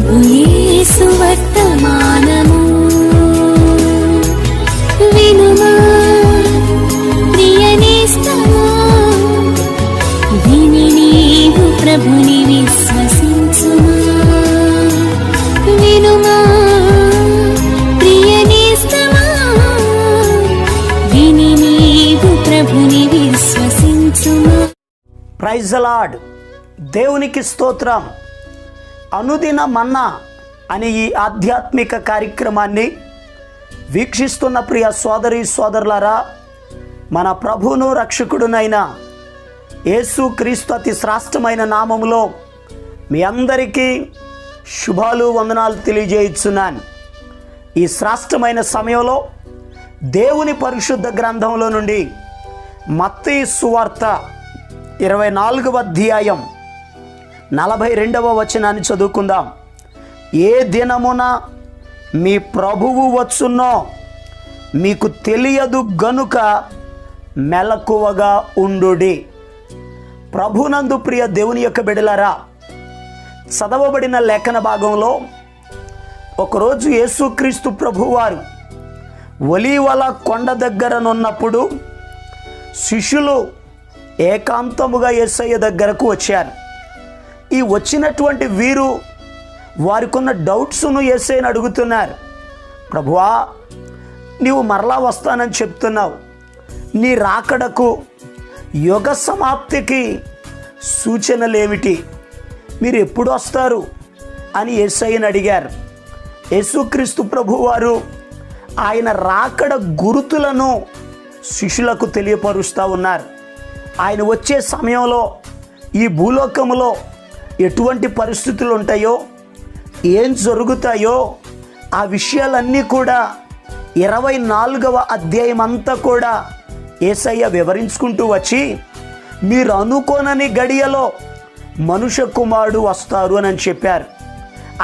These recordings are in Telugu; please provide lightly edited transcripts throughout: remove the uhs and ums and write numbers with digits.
ప్రభు యేసు వర్తమానము వినుమా ప్రియనేస్తమా, విని నీవు ప్రభుని విశ్వసించుమా. వినుమా ప్రియనేస్తమా, విని నీవు ప్రభుని విశ్వసించుమా. Praise the lord. దేవునికి స్తోత్రం. అనుదిన మన్నా అనే ఈ ఆధ్యాత్మిక కార్యక్రమాన్ని వీక్షిస్తున్న ప్రియ సోదరి సోదరులారా, మన ప్రభువును రక్షకుడునైన యేసుక్రీస్తు అతి శ్రేష్టమైన నామములో మీ అందరికీ శుభాలు వందనాలు తెలియజేయుచున్నాను. ఈ శ్రేష్టమైన సమయంలో దేవుని పరిశుద్ధ గ్రంథంలో నుండి మత్తయి సువార్త 24వ అధ్యాయం 42వ వచనాన్ని చదువుకుందాం. ఏ దినమున మీ ప్రభువు వచ్చునో మీకు తెలియదు గనుక మెలకువగా ఉండుడి. ప్రభునందు ప్రియ దేవుని యొక్క బిడ్డలారా, చదవబడిన లేఖన భాగంలో ఒకరోజు యేసుక్రీస్తు ప్రభువారు ఒలీవల కొండ దగ్గరనున్నప్పుడు శిష్యులు ఏకాంతముగా యేసయ్య దగ్గరకు వచ్చారు. ఈ వచ్చినటువంటి వీరు వారికున్న డౌట్స్ను యేసయ్యను అడుగుతున్నారు. ప్రభువా, నీవు మరలా వస్తానని చెప్తున్నావు, నీ రాకడకు యుగ సమాప్తికి సూచనలేమిటి? మీరు ఎప్పుడు వస్తారు అని యేసయ్యను అడిగారు. యేసుక్రీస్తు ప్రభువారు ఆయన రాకడ గురుతులను శిష్యులకు తెలియపరుస్తూ ఉన్నారు. ఆయన వచ్చే సమయంలో ఈ భూలోకములో ఎటువంటి పరిస్థితులు ఉంటాయో, ఏం జరుగుతాయో ఆ విషయాలన్నీ కూడా 24వ అధ్యాయం అంతా కూడా యేసయ్య వివరించుకుంటూ వచ్చి, మీరు అనుకోనని గడియలో మనుష్య కుమారుడు వస్తారు అని చెప్పారు.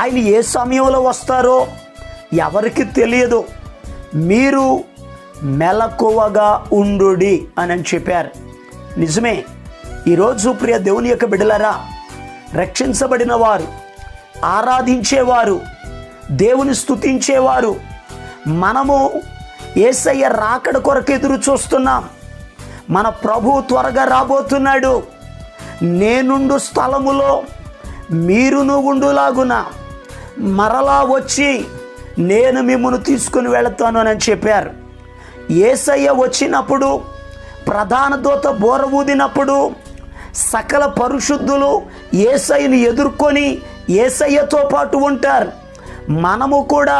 ఆయన ఏ సమయంలో వస్తారో ఎవరికి తెలియదు, మీరు మెలకువగా ఉండుడి అని చెప్పారు. నిజమే. ఈరోజు ప్రియ దేవుని యొక్క బిడ్డలారా, రక్షించబడిన వారు, ఆరాధించేవారు, దేవుని స్తుతించేవారు, మనము యేసయ్య రాకడ కొరకు ఎదురు చూస్తున్నాం. మన ప్రభు త్వరగా రాబోతున్నాడు. నేనుండు స్థలములో మీరును ఉండులాగున మరలా వచ్చి నేను మిమ్మల్ని తీసుకుని వెళతాను అని చెప్పారు. యేసయ్య వచ్చినప్పుడు, ప్రధాన దూత బోర ఊదినప్పుడు సకల పరిశుద్ధులు యేసయ్యను ఎదుర్కొని యేసయ్యతో పాటు ఉంటారు. మనము కూడా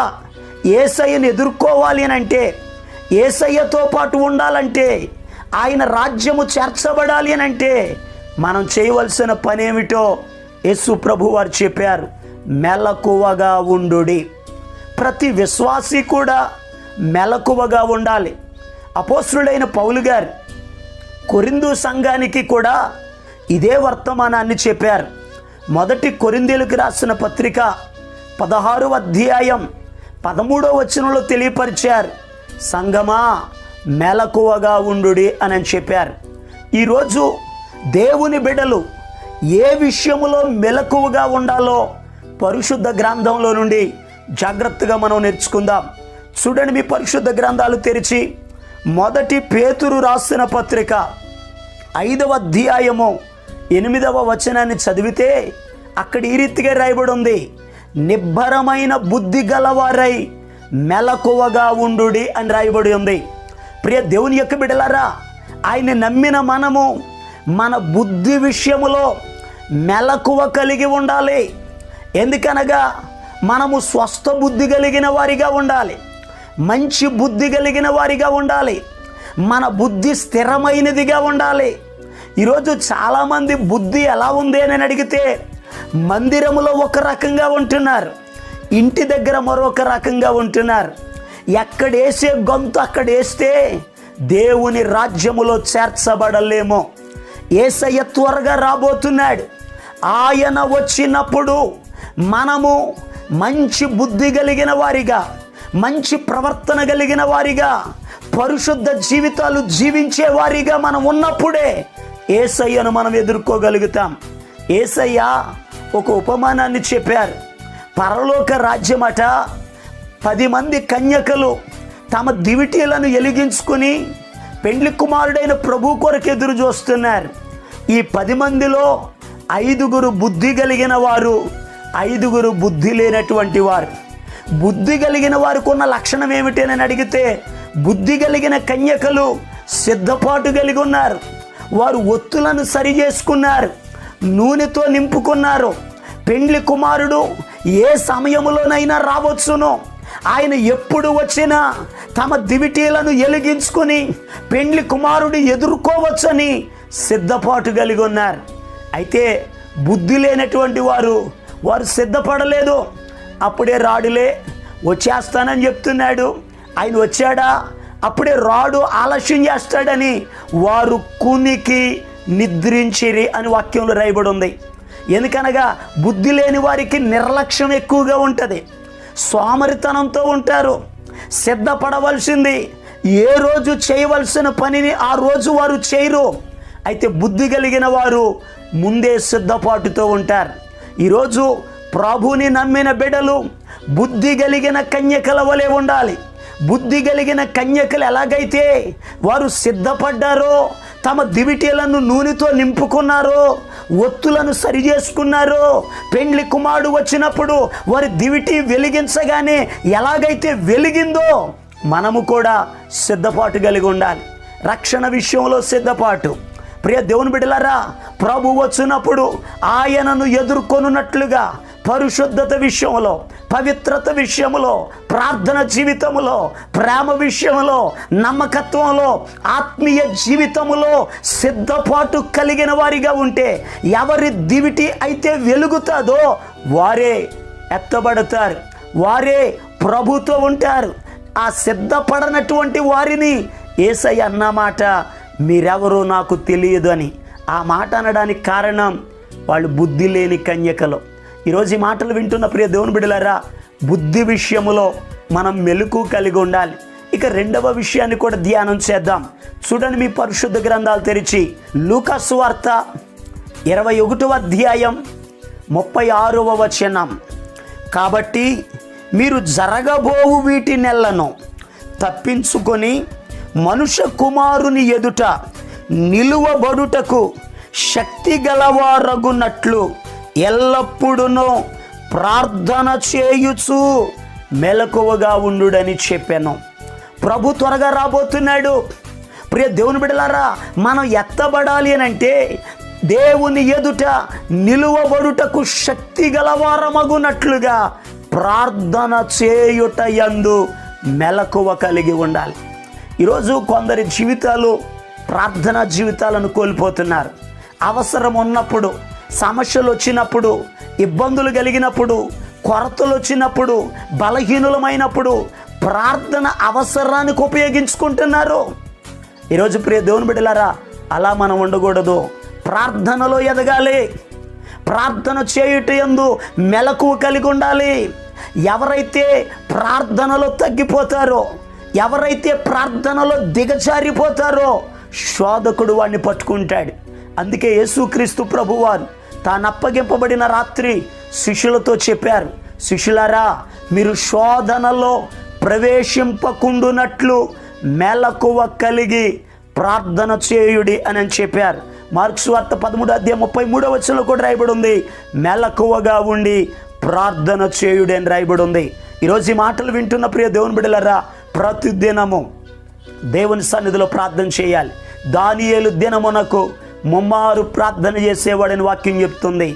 యేసయ్యను ఎదుర్కోవాలి అని అంటే, యేసయ్యతో పాటు ఉండాలంటే, ఆయన రాజ్యము చేర్చబడాలి అని అంటే మనం చేయవలసిన పని ఏమిటో యేసు ప్రభు వారు చెప్పారు. మెలకువగా ఉండుడి. ప్రతి విశ్వాసి కూడా మెలకువగా ఉండాలి. అపోస్తలుడైన పౌలు గారు కొరింథు సంఘానికి కూడా ఇదే వర్తమానాన్ని చెప్పారు. మొదటి కొరింథీయులకు రాసిన పత్రిక 16వ అధ్యాయం 13వ వచనంలో తెలియపరిచారు, సంఘమా మెలకువగా ఉండుడి అని చెప్పారు. ఈరోజు దేవుని బిడ్డలు ఏ విషయములో మెలకువగా ఉండాలో పరిశుద్ధ గ్రంథంలో నుండి జాగ్రత్తగా మనం నేర్చుకుందాం. చూడండి, మీ పరిశుద్ధ గ్రంథాలు తెరిచి మొదటి పేతురు రాసిన పత్రిక 5వ అధ్యాయము 8వ వచనాన్ని చదివితే అక్కడ ఈ రీతిగా రాయబడి ఉంది, నిబ్బరమైన బుద్ధి గలవారై మెలకువగా ఉండుడి అని రాయబడి ఉంది. ప్రియ దేవుని యొక్క బిడ్డలారా, ఆయన నమ్మిన మనము మన బుద్ధి విషయములో మెలకువ కలిగి ఉండాలి. ఎందుకనగా మనము స్వస్థ బుద్ధి కలిగిన వారిగా ఉండాలి, మంచి బుద్ధి కలిగిన వారిగా ఉండాలి, మన బుద్ధి స్థిరమైనదిగా ఉండాలి. ఈరోజు చాలామంది బుద్ధి ఎలా ఉంది అని అడిగితే మందిరములో ఒక రకంగా ఉంటున్నారు, ఇంటి దగ్గర మరొక రకంగా ఉంటున్నారు. ఎక్కడేసే గొంతు అక్కడ వేస్తే దేవుని రాజ్యములో చేర్చబడలేమో. యేసయ్య త్వరగా రాబోతున్నాడు. ఆయన వచ్చినప్పుడు మనము మంచి బుద్ధి కలిగిన వారిగా, మంచి ప్రవర్తన కలిగిన వారిగా, పరిశుద్ధ జీవితాలు జీవించే వారిగా మనం ఉన్నప్పుడే యేసయ్యను మనం ఎదుర్కోగలుగుతాం. యేసయ్య ఒక ఉపమానాన్ని చెప్పారు. పరలోక రాజ్యమట 10 మంది కన్యకలు తమ దివిటీలను వెలిగించుకుని పెండ్లి కుమారుడైన ప్రభు కొరకు ఎదురు చూస్తున్నారు. ఈ 10 మందిలో 5 బుద్ధి కలిగిన వారు, 5 బుద్ధి లేనటువంటి వారు. బుద్ధి కలిగిన వారికి ఉన్న లక్షణం ఏమిటని అడిగితే, బుద్ధి కలిగిన కన్యకలు సిద్ధపాటు కలిగి ఉన్నారు. వారు ఒత్తులను సరి చేసుకున్నారు, నూనెతో నింపుకున్నారు. పెండ్లి కుమారుడు ఏ సమయంలోనైనా రావచ్చును, ఆయన ఎప్పుడు వచ్చినా తమ దివిటీలను వెలిగించుకుని పెండ్లి కుమారుడు ఎదుర్కోవచ్చని సిద్ధపాటు కలిగి ఉన్నారు. అయితే బుద్ధి లేనటువంటి వారు సిద్ధపడలేదు. అప్పుడే రాడులే వచ్చేస్తానని చెప్తున్నాడు, ఆయన వచ్చాడా, అప్పుడే రాడు ఆలస్యం చేస్తాడని వారు కునికి నిద్రించిరి అని వాక్యంలో రాయబడి ఉంది. ఎందుకనగా బుద్ధి లేని వారికి నిర్లక్ష్యం ఎక్కువగా ఉంటుంది, సోమరితనంతో ఉంటారు. సిద్ధపడవలసింది ఏ రోజు చేయవలసిన పనిని ఆ రోజు వారు చేయరు. అయితే బుద్ధి కలిగిన వారు ముందే సిద్ధపాటుతో ఉంటారు. ఈరోజు ప్రభుని నమ్మిన బిడ్డలు బుద్ధి కలిగిన కన్యకల వలె ఉండాలి. బుద్ధి కలిగిన కన్యకలు ఎలాగైతే వారు సిద్ధపడ్డారో, తమ దివిటీలను నూనెతో నింపుకున్నారో, ఒత్తులను సరి చేసుకున్నారో, పెండ్లి కుమారుడు వచ్చినప్పుడు వారి దివిటి వెలిగించగానే ఎలాగైతే వెలిగిందో మనము కూడా సిద్ధపాటు కలిగి ఉండాలి. రక్షణ విషయంలో సిద్ధపాటు. ప్రియ దేవుని బిడ్డలారా, ప్రభు వచ్చినప్పుడు ఆయనను ఎదుర్కొనున్నట్లుగా పరిశుద్ధత విషయంలో, పవిత్రత విషయంలో, ప్రార్థన జీవితంలో, ప్రేమ విషయంలో, నమ్మకత్వంలో, ఆత్మీయ జీవితంలో సిద్ధపాటు కలిగిన వారిగా ఉంటే, ఎవరి దివిటి అయితే వెలుగుతుందో వారే ఎత్తబడతారు, వారే ప్రభుతో ఉంటారు. ఆ సిద్ధపడనటువంటి వారిని యేసయ్య అన్నమాట మీరెవరో నాకు తెలియదు అని. ఆ మాట అనడానికి కారణం వాళ్ళు బుద్ధి లేని కన్యకలు. ఈరోజు ఈ మాటలు వింటున్న ప్రియ దేవుని బిడ్డలారా, బుద్ధి విషయములో మనం మెలకు కలిగి ఉండాలి. ఇక రెండవ విషయాన్ని కూడా ధ్యానం చేద్దాం. చూడండి, మీ పరిశుద్ధ గ్రంథాలు తెరిచి లూకా సువార్త 21వ అధ్యాయం 36వ వచనం. కాబట్టి మీరు జరగబోవు వీటి నెలను తప్పించుకొని మనుష్య కుమారుని ఎదుట నిలువబడుటకు శక్తి గలవారగునట్లు ఎల్లప్పుడూ ప్రార్థన చేయుచు మెలకువగా ఉండుడని చెప్పాను. ప్రభు త్వరగా రాబోతున్నాడు. ప్రియ దేవుని బిడ్డలారా, మనం ఎత్తబడాలి అని అంటే దేవుని ఎదుట నిలువబడుటకు శక్తి గలవారమగునట్లుగా ప్రార్థన చేయుట యందు మెలకువ కలిగి ఉండాలి. ఈరోజు కొందరి జీవితాలు ప్రార్థనా జీవితాలను కోల్పోతున్నారు. అవసరం ఉన్నప్పుడు, సమస్యలు వచ్చినప్పుడు, ఇబ్బందులు కలిగినప్పుడు, కొరతలు వచ్చినప్పుడు, బలహీనులమైనప్పుడు ప్రార్థన అవసరానికి ఉపయోగించుకుంటున్నారు. ఈరోజు ప్రియ దేవుని బిడ్డలారా, అలా మనం ఉండకూడదు. ప్రార్థనలో ఎదగాలి, ప్రార్థన చేయుట యందు మెలకువ కలిగి ఉండాలి. ఎవరైతే ప్రార్థనలో తగ్గిపోతారో, ఎవరైతే ప్రార్థనలో దిగజారిపోతారో శోధకుడు వాడిని పట్టుకుంటాడు. అందుకే యేసుక్రీస్తు ప్రభువారు తాను అప్పగింపబడిన రాత్రి శిష్యులతో చెప్పారు, శిష్యులారా, మీరు శోధనలో ప్రవేశింపకుండునట్లు మెలకువ కలిగి ప్రార్థన చేయుడి అని చెప్పారు. మార్కు సువార్త 13వ అధ్యాయం 33వ వచనంలో కూడా రాయబడి ఉంది, మెలకువగా ఉండి ప్రార్థన చేయుడి అని రాయబడి ఉంది. ఈరోజు ఈ మాటలు వింటున్న ప్రియ దేవుని బిడ్డలారా, ప్రతిదినము దేవుని సన్నిధిలో ప్రార్థన చేయాలి. దానియేలు దినమునకు ముమ్మారు ప్రార్థన చేసేవాడని వాక్యం చెప్తుంది.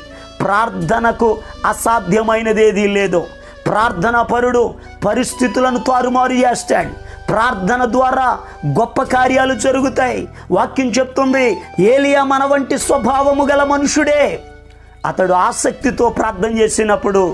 ప్రార్థనకు అసాధ్యమైనది ఏదీ లేదు. ప్రార్థనా పరుడు పరిస్థితులను తారుమారు చేస్తాడు. ప్రార్థన ద్వారా గొప్ప కార్యాలు జరుగుతాయి. వాక్యం చెప్తుంది, ఏలియా మన వంటి స్వభావము గల మనుషుడే. అతడు ఆసక్తితో ప్రార్థన చేసినప్పుడు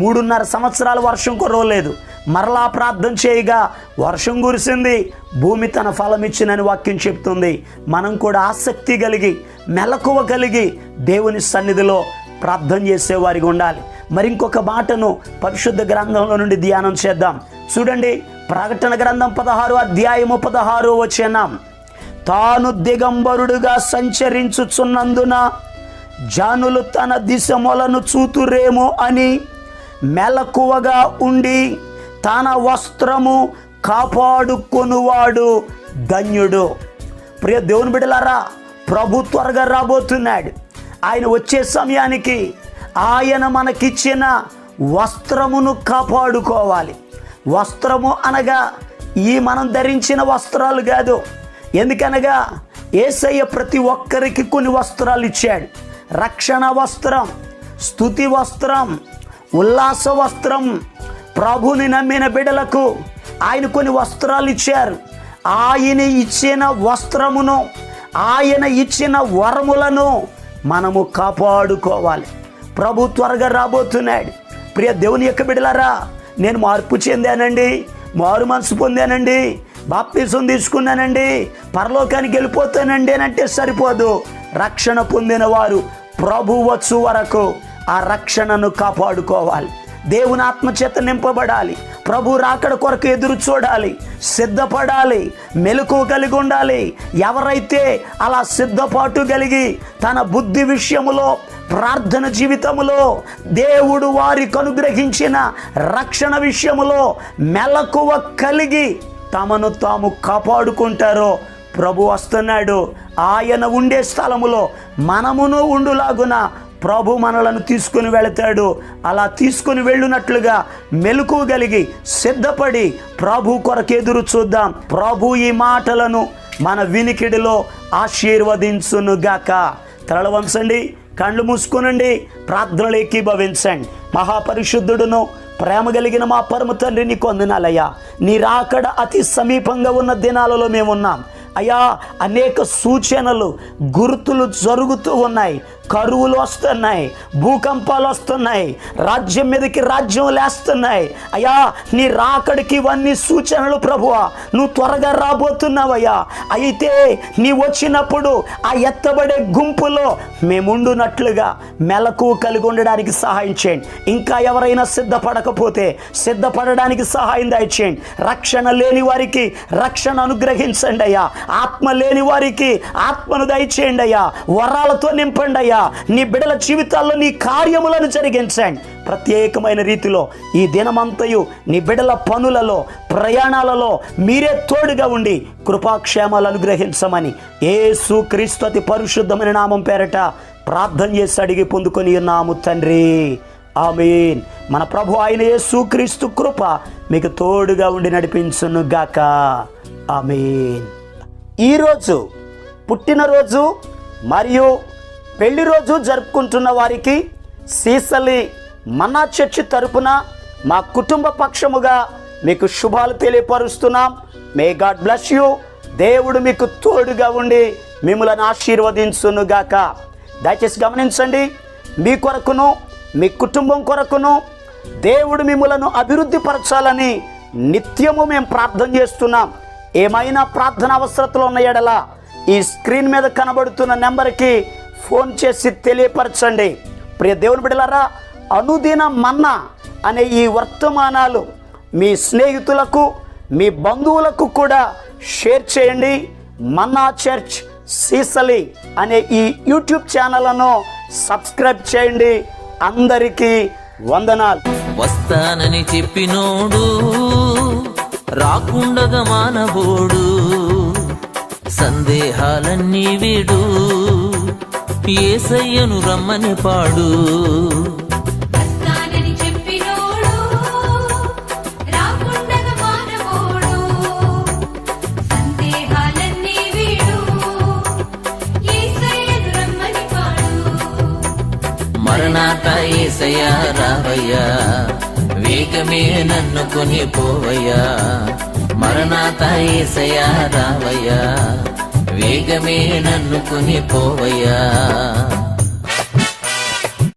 3.5 సంవత్సరాలు వర్షం కురవలేదు. మరలా ప్రార్థన చేయగా వర్షం కురిసింది, భూమి తన ఫలం ఇచ్చినని వాక్యం చెప్తుంది. మనం కూడా ఆసక్తి కలిగి, మెలకువ కలిగి దేవుని సన్నిధిలో ప్రార్థన చేసేవారిగా ఉండాలి. మరి ఇంకొక మాటను పరిశుద్ధ గ్రంథంలో నుండి ధ్యానం చేద్దాం. చూడండి, ప్రకటన గ్రంథం 16వ అధ్యాయము 16వ వచనం. తాను దిగంబరుడుగా సంచరించుచున్నందున జనులు తన దిశములను చూతురేమో అని మెలకువగా ఉండి తన వస్త్రము కాపాడుకొనువాడు ధన్యుడు. ప్రియ దేవుని బిడ్డలారా, ప్రభు త్వరగా రాబోతున్నాడు. ఆయన వచ్చే సమయానికి ఆయన మనకిచ్చిన వస్త్రమును కాపాడుకోవాలి. వస్త్రము అనగా ఈ మనం ధరించిన వస్త్రాలు కాదు. ఎందుకనగా యేసయ్య ప్రతి ఒక్కరికి కొన్ని వస్త్రాలు ఇచ్చాడు. రక్షణ వస్త్రం, స్తుతి వస్త్రం, ఉల్లాస వస్త్రం. ప్రభుని నమ్మిన బిడ్డలకు ఆయన కొన్ని వస్త్రాలు ఇచ్చారు. ఆయన ఇచ్చిన వస్త్రమును, ఆయన ఇచ్చిన వరములను మనము కాపాడుకోవాలి. ప్రభు త్వరగా రాబోతున్నాడు. ప్రియ దేవుని యొక్క బిడ్డలారా, నేను మార్పు చెందానండి, మారు మనసు పొందానండి, బాప్తిసం తీసుకున్నానండి, పరలోకానికి వెళ్ళిపోతానండి అని అంటే సరిపోదు. రక్షణ పొందిన వారు ప్రభు వచ్చు వరకు ఆ రక్షణను కాపాడుకోవాలి. దేవుని ఆత్మచేత నింపబడాలి. ప్రభు రాకడ కొరకు ఎదురు చూడాలి, సిద్ధపడాలి, మెలకువ కలిగి ఉండాలి. ఎవరైతే అలా సిద్ధపాటు కలిగి తన బుద్ధి విషయములో, ప్రార్థన జీవితములో, దేవుడు వారికి అనుగ్రహించిన రక్షణ విషయములో మెలకువ కలిగి తమను తాము కాపాడుకుంటారో ప్రభు వస్తున్నాడు. ఆయన ఉండే స్థలములో మనమును ఉండులాగున ప్రభు మనలను తీసుకుని వెళతాడు. అలా తీసుకుని వెళ్ళినట్లుగా మెలకువ కలిగి సిద్ధపడి ప్రభు కొరకు ఎదురు చూద్దాం. ప్రభు ఈ మాటలను మన వినికిడిలో ఆశీర్వదించునుగాక. తలలు వంచండి, కళ్ళు మూసుకునండి, ప్రార్థనలు ఏకీభవించండి. మహాపరిశుద్ధుడును ప్రేమ కలిగిన మా పరమ తండ్రి, నీకు వందనాలయ్యా. నీ రాకడ అతి సమీపంగా ఉన్న దినాలలో మేమున్నాం అయ్యా. అనేక సూచనలు, గుర్తులు జరుగుతూ ఉన్నాయి. కరువులు వస్తున్నాయి, భూకంపాలు వస్తున్నాయి, రాజ్యం మీదకి రాజ్యం లేస్తున్నాయి అయ్యా. నీ రాకడికి ఇవన్నీ సూచనలు ప్రభువా. నువ్వు త్వరగా రాబోతున్నావయ్యా. అయితే నీ వచ్చినప్పుడు ఆ ఎత్తబడే గుంపులో మేముండునట్లుగా మెలకువ కలిగి ఉండడానికి సహాయం చేయండి. ఇంకా ఎవరైనా సిద్ధపడకపోతే సిద్ధపడడానికి సహాయం దయచేయండి. రక్షణ లేని వారికి రక్షణ అనుగ్రహించండి అయ్యా. ఆత్మ లేని వారికి ఆత్మను దయచేయండి అయ్యా. వరాలతో నింపండి అయ్యా. నీ బిడ్డల జీవితాల్లో నీ కార్యములను జరిగించండి. ప్రత్యేకమైన రీతిలో ఈ దినమంతయు నీ బిడ్డల పనులలో, ప్రయాణాలలో మీరే తోడుగా ఉండి కృపాక్షేమాలు అనుగ్రహించమని యేసు క్రీస్తు అతి పరిశుద్ధమైన నామం పేరట ప్రార్థన చేసి అడిగి పొందుకొని ఉన్నాము తండ్రి. ఆమేన్. మన ప్రభు అయిన యేసు క్రీస్తు కృప మీకు తోడుగా ఉండి నడిపించును గాక. ఆమేన్. ఈరోజు పుట్టినరోజు మరియు పెళ్లి రోజు జరుపుకుంటున్న వారికి సీసలి మన్నా చర్చి తరపున మా కుటుంబ పక్షముగా మీకు శుభాలు తెలియపరుస్తున్నాం. May God bless you. దేవుడు మీకు తోడుగా ఉండి మిమ్మల్ని ఆశీర్వదించునుగాక. దయచేసి గమనించండి, మీ కొరకును మీ కుటుంబం కొరకును దేవుడు మిమ్మలను అభివృద్ధి పరచాలని నిత్యము మేము ప్రార్థన చేస్తున్నాం. ఏమైనా ప్రార్థన అవసరతలు ఉన్న ఎడల ఈ స్క్రీన్ మీద కనబడుతున్న నెంబర్కి ఫోన్ చేసి తెలియపరచండి. ప్రియ దేవుని బిడ్డలారా, అనుదిన మన్నా అనే ఈ వర్తమానాలు మీ స్నేహితులకు, మీ బంధువులకు కూడా షేర్ చేయండి. మన్నా చర్చ్ సీసలి అనే ఈ యూట్యూబ్ ఛానల్ను సబ్స్క్రైబ్ చేయండి. అందరికీ వందనాలు. వస్తానని చెప్పినోడు రాకుండగా మానబోడు, సందేహాలన్నీ వీడు యేసయ్యను రమ్మని పాడు. వస్తానని చెప్పినోడు రాకుండగా మానబోడు, సందేహాలన్నీ వీడు యేసయ్యను రమ్మని పాడు. మరణాత యేసయ్యా రావయ్యా, వేగమే నన్ను కొని పోవయ్యా. మరణాత యేసయ్యా రావయ్యా, వేగమే నన్ను కొని పోవయ్యా.